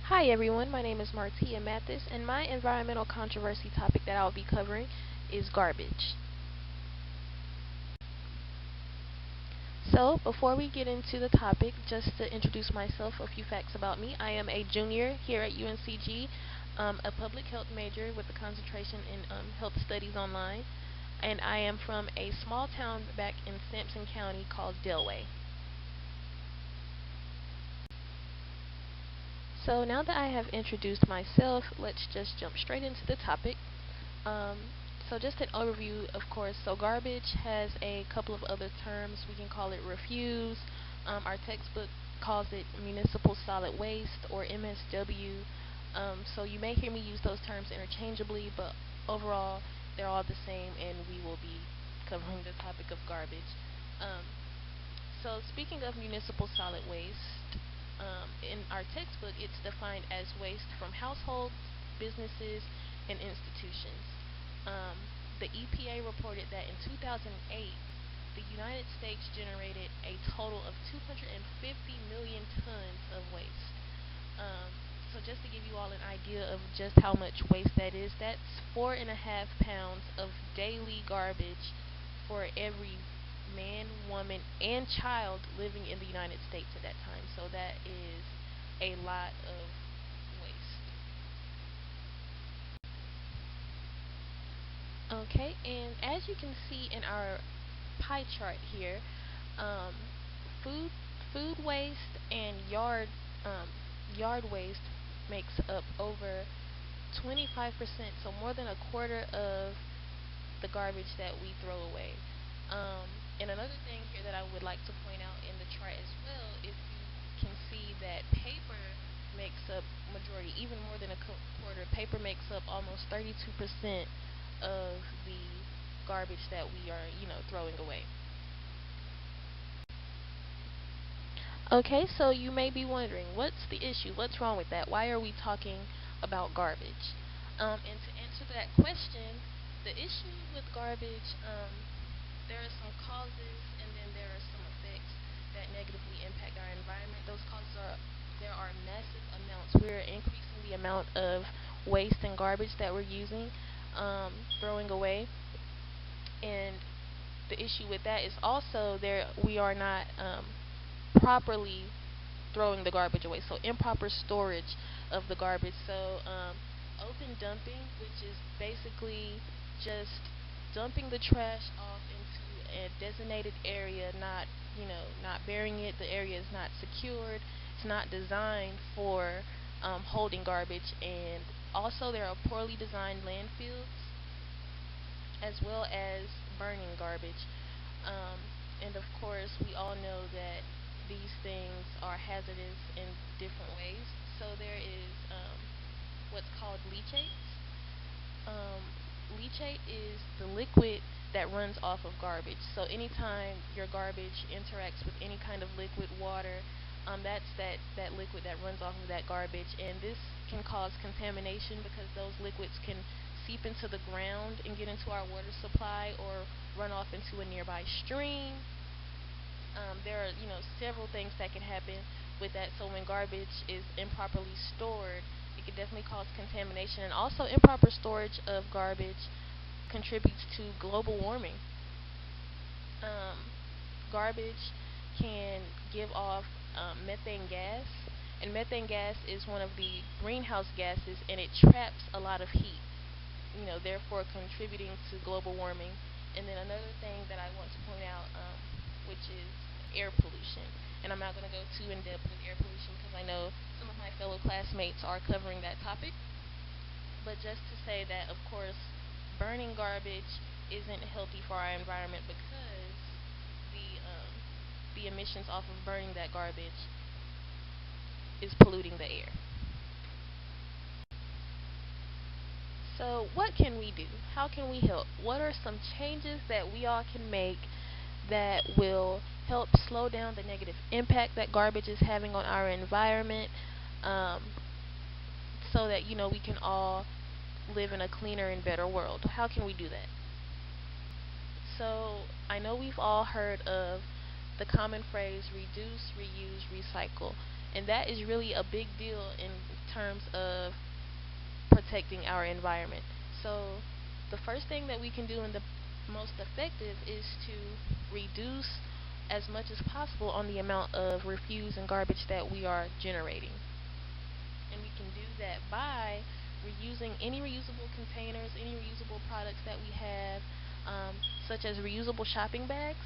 Hi everyone, my name is Martia Mathis, and my environmental controversy topic that I'll be covering is garbage. So, before we get into the topic, just to introduce myself, a few facts about me. I am a junior here at UNCG, a public health major with a concentration in health studies online, and I am from a small town back in Sampson County called Delway. So, now that I have introduced myself, let's just jump straight into the topic. Um, so just an overview, of course. So garbage has a couple of other terms. We can call it refuse. Our textbook calls it municipal solid waste or MSW. So you may hear me use those terms interchangeably, but overall they're all the same, and we will be covering the topic of garbage. Um, so speaking of municipal solid waste, in our textbook it's defined as waste from households, businesses, and institutions. Um, the EPA reported that in 2008, the United States generated a total of 250 million tons of waste. Um, so just to give you all an idea of just how much waste that is, that's 4.5 pounds of daily garbage for every man, woman, and child living in the United States at that time. So that is a lot of waste. Okay, and as you can see in our pie chart here, um, food food waste and yard waste makes up over 25%, so more than a quarter of the garbage that we throw away. Um, and another thing here that I would like to point out in the chart as well, if you can see that paper makes up majority, even more than a quarter. Paper makes up almost 32% of the garbage that we are, throwing away. Okay, so you may be wondering, what's the issue? What's wrong with that? Why are we talking about garbage? And to answer that question, the issue with garbage, there are some causes and then there are some effects that negatively impact our environment. Those causes are there are massive amounts. We're increasing the amount of waste and garbage that we're using, throwing away, and the issue with that is also there we are not properly throwing the garbage away. So improper storage of the garbage. So open dumping, which is basically just dumping the trash off into a designated area, not burying it. The area is not secured. It's not designed for holding garbage, and also there are poorly designed landfills as well as burning garbage. Um, and of course, we all know that these things are hazardous in different ways. So there is what's called leachate. Um, Leachate is the liquid that runs off of garbage. So anytime your garbage interacts with any kind of liquid, water, that's that liquid that runs off of that garbage, and this can cause contamination because those liquids can seep into the ground and get into our water supply or run off into a nearby stream. There are several things that can happen with that. So when garbage is improperly stored, it can definitely cause contamination, and also improper storage of garbage contributes to global warming. Um, Garbage can give off methane gas, and methane gas is one of the greenhouse gases, and it traps a lot of heat, therefore contributing to global warming. And then another thing that I want to point out, which is air pollution. And I'm not going to go too in depth with air pollution because I know some of my fellow classmates are covering that topic. But just to say that, of course, burning garbage isn't healthy for our environment because the emissions off of burning that garbage is polluting the air. So, what can we do? How can we help? What are some changes that we all can make that will help slow down the negative impact that garbage is having on our environment, um, so that we can all live in a cleaner and better world? How can we do that? So I know we've all heard of the common phrase reduce, reuse, recycle. And that is really a big deal in terms of protecting our environment. So, the first thing that we can do and the most effective is to reduce as much as possible on the amount of refuse and garbage that we are generating. And we can do that by reusing any reusable containers, any reusable products that we have, such as reusable shopping bags.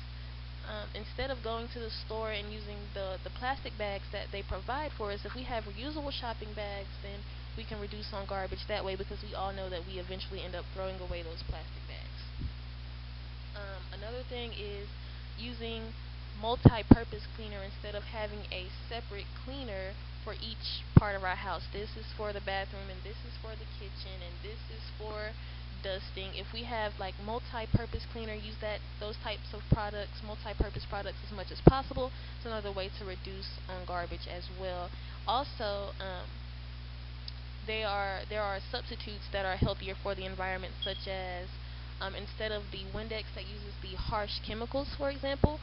Instead of going to the store and using the plastic bags that they provide for us, if we have reusable shopping bags, then we can reduce on garbage that way because we all know that we eventually end up throwing away those plastic bags. Another thing is using multi-purpose cleaner instead of having a separate cleaner for each part of our house. This is for the bathroom, and this is for the kitchen, and this is for dusting. If we have like multi-purpose cleaner, use those types of products, multi-purpose products, as much as possible. It's another way to reduce on garbage as well. Also, there are substitutes that are healthier for the environment, such as instead of the Windex that uses the harsh chemicals, for example,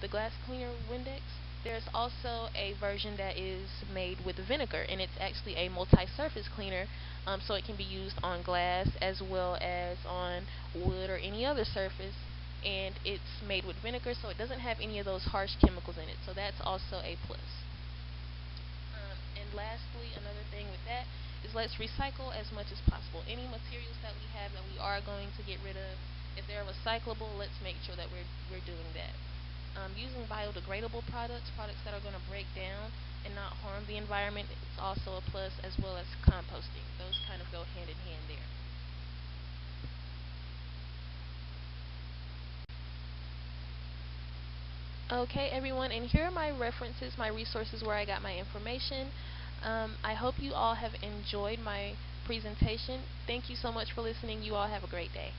the glass cleaner Windex, there's also a version that is made with vinegar, and it's actually a multi-surface cleaner, so it can be used on glass as well as on wood or any other surface. And it's made with vinegar, so it doesn't have any of those harsh chemicals in it. So that's also a plus. And lastly, another thing with that is let's recycle as much as possible. Any materials that we have that we are going to get rid of, if they're recyclable, let's make sure that we're doing that. Using biodegradable products, products that are going to break down and not harm the environment, is also a plus, as well as composting. Those kind of go hand in hand there. Okay, everyone, and here are my references, my resources where I got my information. I hope you all have enjoyed my presentation. Thank you so much for listening. You all have a great day.